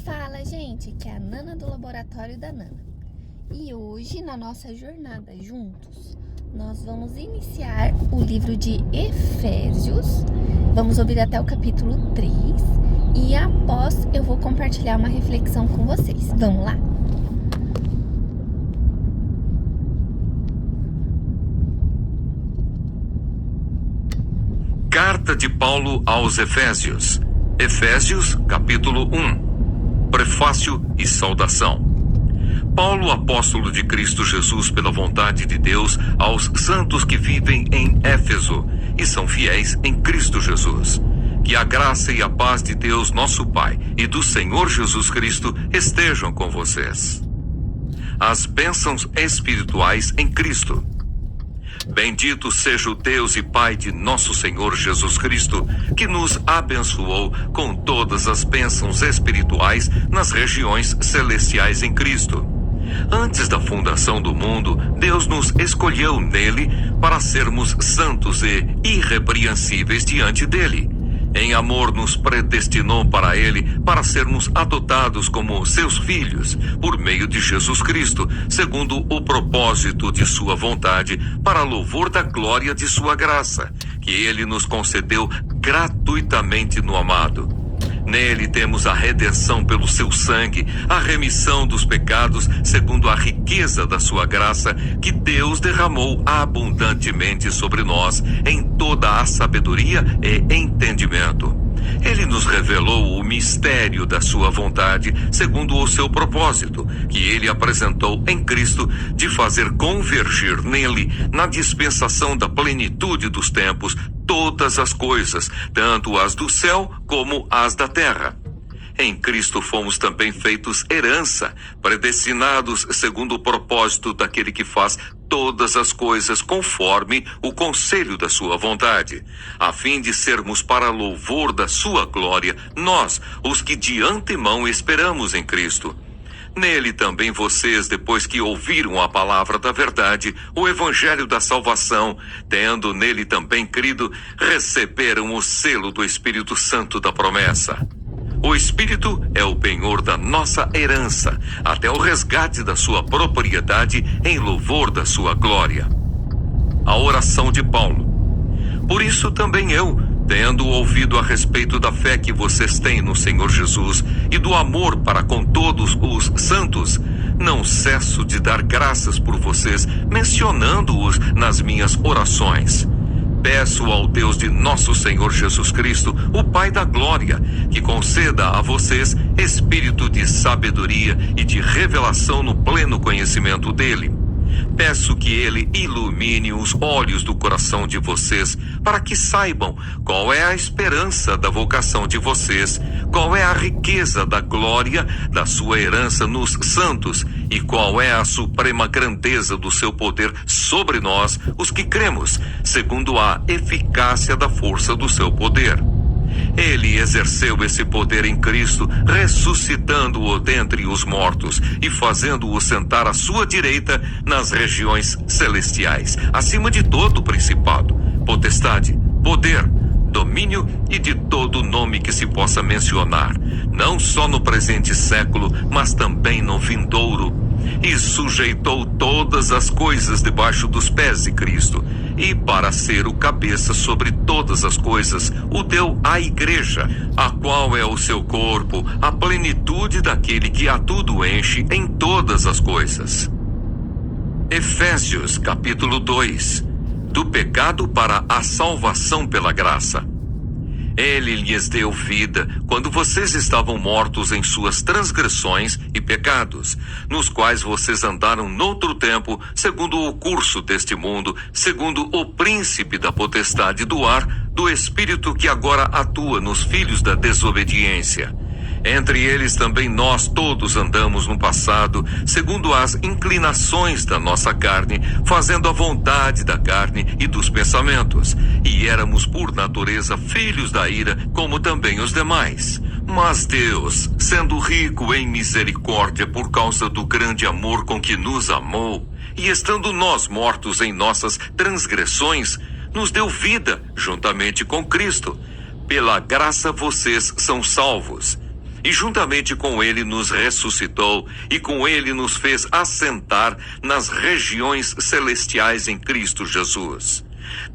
Fala, gente, que é a Nana do Laboratório da Nana. E hoje, na nossa jornada juntos, nós vamos iniciar o livro de Efésios. Vamos ouvir até o capítulo 3 e após eu vou compartilhar uma reflexão com vocês. Vamos lá? Carta de Paulo aos Efésios. Efésios, capítulo 1. Prefácio e saudação. Paulo, apóstolo de Cristo Jesus pela vontade de Deus, aos santos que vivem em Éfeso e são fiéis em Cristo Jesus. Que a graça e a paz de Deus, nosso Pai, e do Senhor Jesus Cristo estejam com vocês. As bênçãos espirituais em Cristo. Bendito seja o Deus e Pai de nosso Senhor Jesus Cristo, que nos abençoou com todas as bênçãos espirituais nas regiões celestiais em Cristo. Antes da fundação do mundo, Deus nos escolheu nele para sermos santos e irrepreensíveis diante dele. Em amor nos predestinou para ele, para sermos adotados como seus filhos, por meio de Jesus Cristo, segundo o propósito de sua vontade, para louvor da glória de sua graça, que ele nos concedeu gratuitamente no amado. Nele temos a redenção pelo seu sangue, a remissão dos pecados, segundo a riqueza da sua graça, que Deus derramou abundantemente sobre nós, em toda a sabedoria e entendimento. Ele nos revelou o mistério da sua vontade, segundo o seu propósito, que ele apresentou em Cristo, de fazer convergir nele, na dispensação da plenitude dos tempos, todas as coisas, tanto as do céu como as da terra. Em Cristo fomos também feitos herança, predestinados segundo o propósito daquele que faz todas as coisas conforme o conselho da sua vontade, a fim de sermos para louvor da sua glória, nós, os que de antemão esperamos em Cristo. Nele também vocês, depois que ouviram a palavra da verdade, o evangelho da salvação, tendo nele também crido, receberam o selo do Espírito Santo da promessa. O Espírito é o penhor da nossa herança, até o resgate da sua propriedade em louvor da sua glória. A oração de Paulo. Por isso também eu, tendo ouvido a respeito da fé que vocês têm no Senhor Jesus e do amor para com todos os santos, não cesso de dar graças por vocês, mencionando-os nas minhas orações. Peço ao Deus de nosso Senhor Jesus Cristo, o Pai da glória, que conceda a vocês espírito de sabedoria e de revelação no pleno conhecimento dele. Peço que ele ilumine os olhos do coração de vocês, para que saibam qual é a esperança da vocação de vocês, qual é a riqueza da glória da sua herança nos santos, e qual é a suprema grandeza do seu poder sobre nós, os que cremos, segundo a eficácia da força do seu poder. Ele exerceu esse poder em Cristo, ressuscitando-o dentre os mortos e fazendo-o sentar à sua direita nas regiões celestiais, acima de todo principado, potestade, poder, domínio e de todo nome que se possa mencionar, não só no presente século, mas também no vindouro. E sujeitou todas as coisas debaixo dos pés de Cristo, e para ser o cabeça sobre todas as coisas, o deu à igreja, a qual é o seu corpo, a plenitude daquele que a tudo enche em todas as coisas. Efésios, capítulo 2. Do pecado para a salvação pela graça. Ele lhes deu vida quando vocês estavam mortos em suas transgressões e pecados, nos quais vocês andaram noutro tempo, segundo o curso deste mundo, segundo o príncipe da potestade do ar, do espírito que agora atua nos filhos da desobediência. Entre eles também nós todos andamos no passado, segundo as inclinações da nossa carne, fazendo a vontade da carne e dos pensamentos, e éramos por natureza filhos da ira, como também os demais. Mas Deus, sendo rico em misericórdia por causa do grande amor com que nos amou, e estando nós mortos em nossas transgressões, nos deu vida juntamente com Cristo. Pela graça vocês são salvos. e juntamente com ele nos ressuscitou, e com ele nos fez assentar nas regiões celestiais em Cristo Jesus.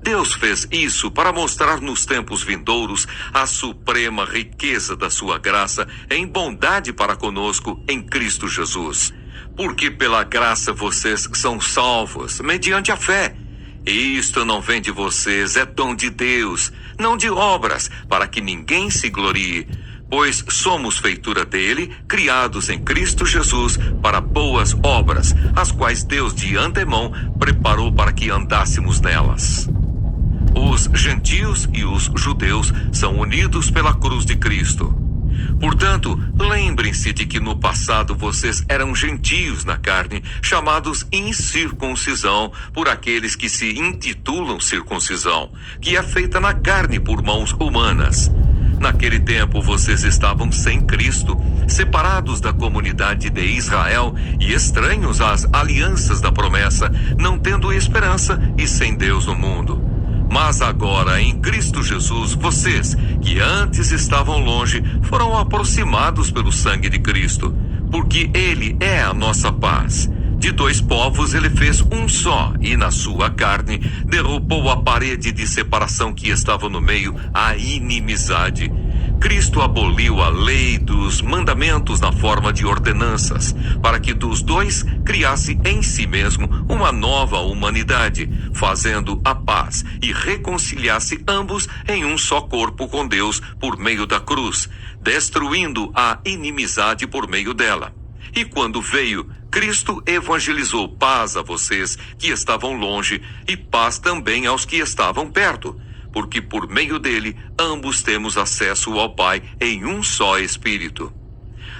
Deus fez isso para mostrar nos tempos vindouros a suprema riqueza da sua graça em bondade para conosco em Cristo Jesus. Porque pela graça vocês são salvos, mediante a fé. E isto não vem de vocês, é dom de Deus, não de obras, para que ninguém se glorie. Pois somos feitura dele, criados em Cristo Jesus, para boas obras, as quais Deus de antemão preparou para que andássemos nelas. Os gentios e os judeus são unidos pela cruz de Cristo. Portanto, lembrem-se de que no passado vocês eram gentios na carne, chamados incircuncisão por aqueles que se intitulam circuncisão, que é feita na carne por mãos humanas. Naquele tempo vocês estavam sem Cristo, separados da comunidade de Israel e estranhos às alianças da promessa, não tendo esperança e sem Deus no mundo. Mas agora, em Cristo Jesus, vocês, que antes estavam longe, foram aproximados pelo sangue de Cristo, porque Ele é a nossa paz. De dois povos ele fez um só, e na sua carne derrubou a parede de separação que estava no meio, a inimizade. Cristo aboliu a lei dos mandamentos na forma de ordenanças, para que dos dois criasse em si mesmo uma nova humanidade, fazendo a paz e reconciliasse ambos em um só corpo com Deus por meio da cruz, destruindo a inimizade por meio dela. E quando veio, Cristo evangelizou paz a vocês que estavam longe e paz também aos que estavam perto, porque por meio dele ambos temos acesso ao Pai em um só Espírito.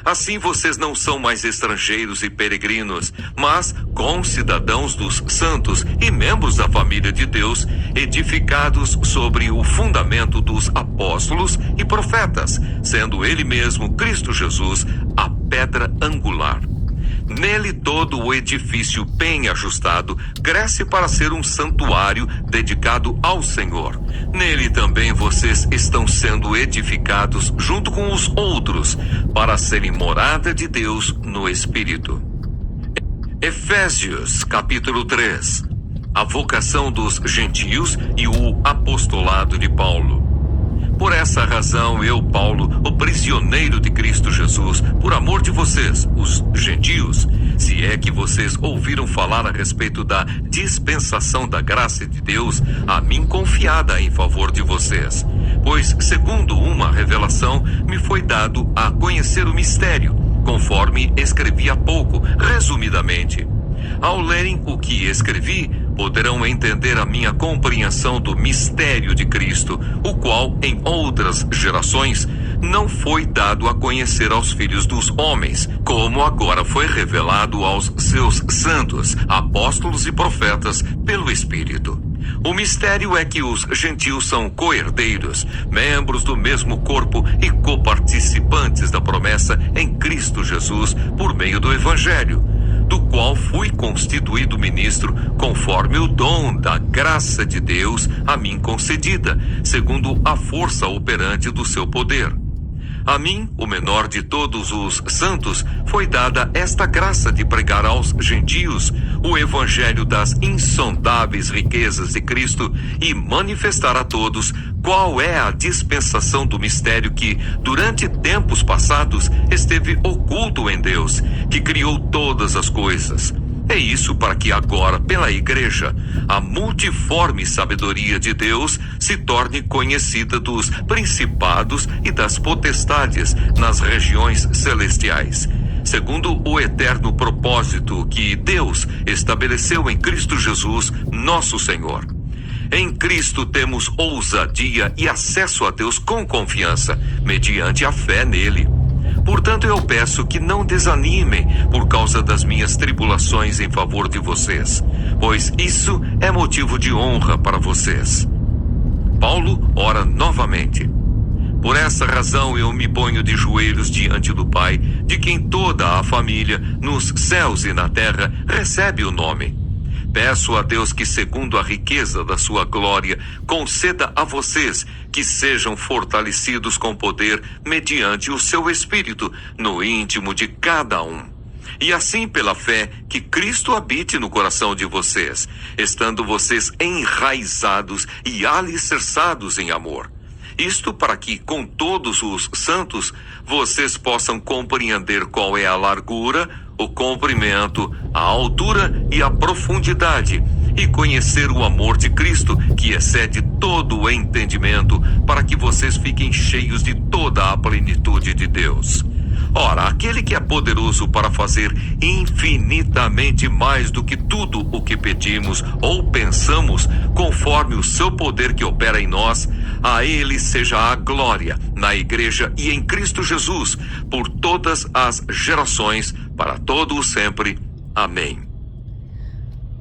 Assim vocês não são mais estrangeiros e peregrinos, mas concidadãos dos santos e membros da família de Deus, edificados sobre o fundamento dos apóstolos e profetas, sendo ele mesmo, Cristo Jesus, a pedra angular. Nele todo o edifício bem ajustado cresce para ser um santuário dedicado ao Senhor. Nele também vocês estão sendo edificados junto com os outros para serem morada de Deus no Espírito. Efésios capítulo 3. A vocação dos gentios e o apostolado de Paulo. Por essa razão, eu, Paulo, o prisioneiro de Cristo Jesus, por amor de vocês, os gentios, se é que vocês ouviram falar a respeito da dispensação da graça de Deus, a mim confiada em favor de vocês. Pois, segundo uma revelação, me foi dado a conhecer o mistério, conforme escrevi há pouco, resumidamente. Ao lerem o que escrevi, poderão entender a minha compreensão do mistério de Cristo, o qual, em outras gerações, não foi dado a conhecer aos filhos dos homens, como agora foi revelado aos seus santos, apóstolos e profetas, pelo Espírito. O mistério é que os gentios são co-herdeiros, membros do mesmo corpo e coparticipantes da promessa em Cristo Jesus, por meio do Evangelho, do qual fui constituído ministro, conforme o dom da graça de Deus a mim concedida, segundo a força operante do seu poder. A mim, o menor de todos os santos, foi dada esta graça de pregar aos gentios o evangelho das insondáveis riquezas de Cristo e manifestar a todos qual é a dispensação do mistério que, durante tempos passados, esteve oculto em Deus, que criou todas as coisas. É isso para que agora, pela Igreja, a multiforme sabedoria de Deus se torne conhecida dos principados e das potestades nas regiões celestiais, segundo o eterno propósito que Deus estabeleceu em Cristo Jesus, nosso Senhor. Em Cristo temos ousadia e acesso a Deus com confiança, mediante a fé nele. Portanto, eu peço que não desanimem por causa das minhas tribulações em favor de vocês, pois isso é motivo de honra para vocês. Paulo ora novamente. Por essa razão eu me ponho de joelhos diante do Pai, de quem toda a família, nos céus e na terra, recebe o nome. Peço a Deus que, segundo a riqueza da sua glória, conceda a vocês que sejam fortalecidos com poder mediante o seu Espírito no íntimo de cada um. E assim, pela fé, que Cristo habite no coração de vocês, estando vocês enraizados e alicerçados em amor. Isto para que, com todos os santos, vocês possam compreender qual é a largura, o comprimento, a altura e a profundidade, e conhecer o amor de Cristo, que excede todo o entendimento, para que vocês fiquem cheios de toda a plenitude de Deus. Ora, aquele que é poderoso para fazer infinitamente mais do que tudo o que pedimos ou pensamos, conforme o seu poder que opera em nós, a ele seja a glória na Igreja e em Cristo Jesus, por todas as gerações, para todo o sempre. Amém.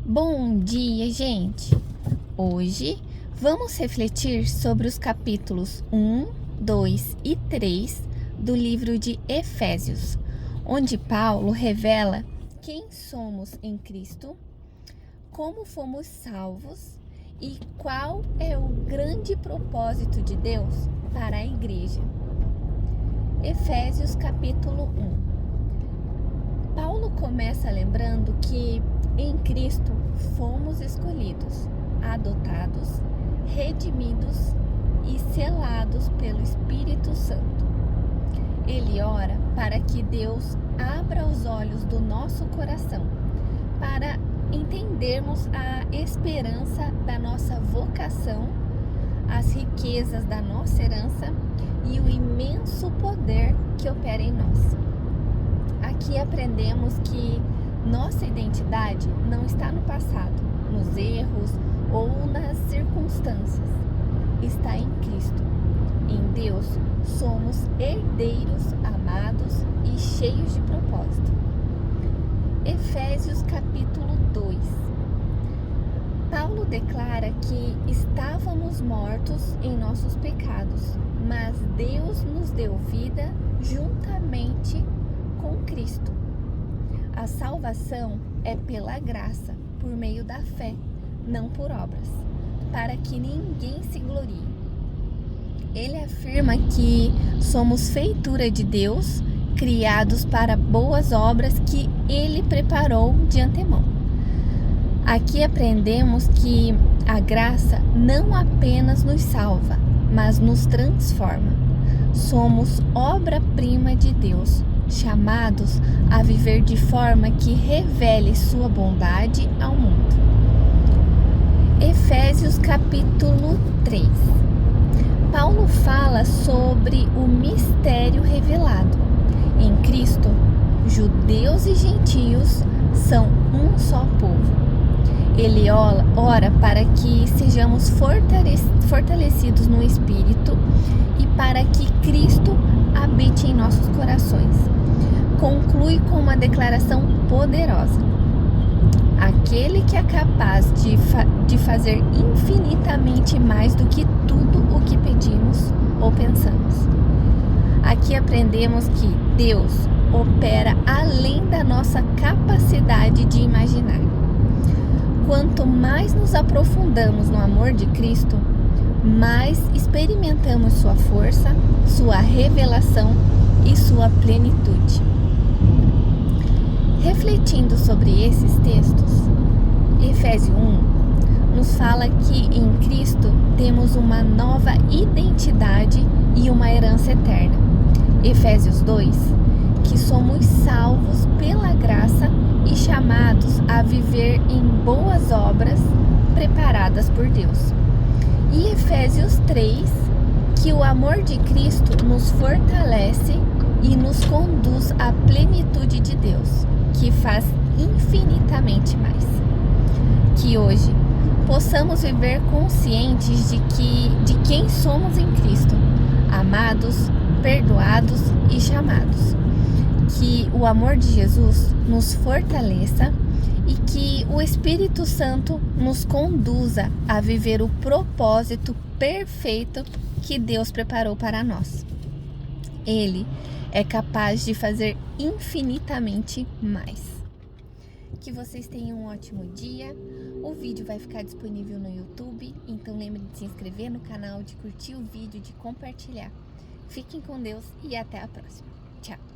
Bom dia, gente! Hoje vamos refletir sobre os capítulos 1, 2 e 3 do livro de Efésios, onde Paulo revela quem somos em Cristo, como fomos salvos e qual é o grande propósito de Deus para a igreja. Efésios capítulo 1. Paulo começa lembrando que em Cristo fomos escolhidos, adotados, redimidos e selados pelo Espírito Santo. Ele ora para que Deus abra os olhos do nosso coração, para entendermos a esperança da nossa vocação, as riquezas da nossa herança e o imenso poder que opera em nós. Aqui aprendemos que nossa identidade não está no passado, nos erros ou nas circunstâncias. Está em Cristo. Em Deus, somos herdeiros amados e cheios de propósito. Efésios capítulo 2. Paulo declara que estávamos mortos em nossos pecados, mas Deus nos deu vida juntamente com Cristo. A salvação é pela graça, por meio da fé, não por obras, para que ninguém se glorie. Ele afirma que somos feitura de Deus, criados para boas obras que Ele preparou de antemão. Aqui aprendemos que a graça não apenas nos salva, mas nos transforma. Somos obra-prima de Deus, chamados a viver de forma que revele sua bondade ao mundo. Efésios capítulo 3. Paulo fala sobre o mistério revelado. Em Cristo, judeus e gentios são um só povo. Ele ora para que sejamos fortalecidos no Espírito e para que Cristo habite em nossos corações. Conclui com uma declaração poderosa. Aquele que é capaz de fazer infinitamente mais do que tudo o que pedimos ou pensamos. Aqui aprendemos que Deus opera além da nossa capacidade de imaginar. Quanto mais nos aprofundamos no amor de Cristo, mais experimentamos sua força, sua revelação e sua plenitude. Refletindo sobre esses textos, Efésios 1 nos fala que em Cristo temos uma nova identidade e uma herança eterna. Efésios 2, que somos salvos pela graça e chamados a viver em boas obras preparadas por Deus. E Efésios 3, que o amor de Cristo nos fortalece e nos conduz à plenitude de Deus, que faz infinitamente mais. Que hoje possamos viver conscientes de quem somos em Cristo, amados, perdoados e chamados. Que o amor de Jesus nos fortaleça e que o Espírito Santo nos conduza a viver o propósito perfeito que Deus preparou para nós. Ele é capaz de fazer infinitamente mais. Que vocês tenham um ótimo dia. O vídeo vai ficar disponível no YouTube, então lembre de se inscrever no canal, de curtir o vídeo, de compartilhar. Fiquem com Deus e até a próxima. Tchau!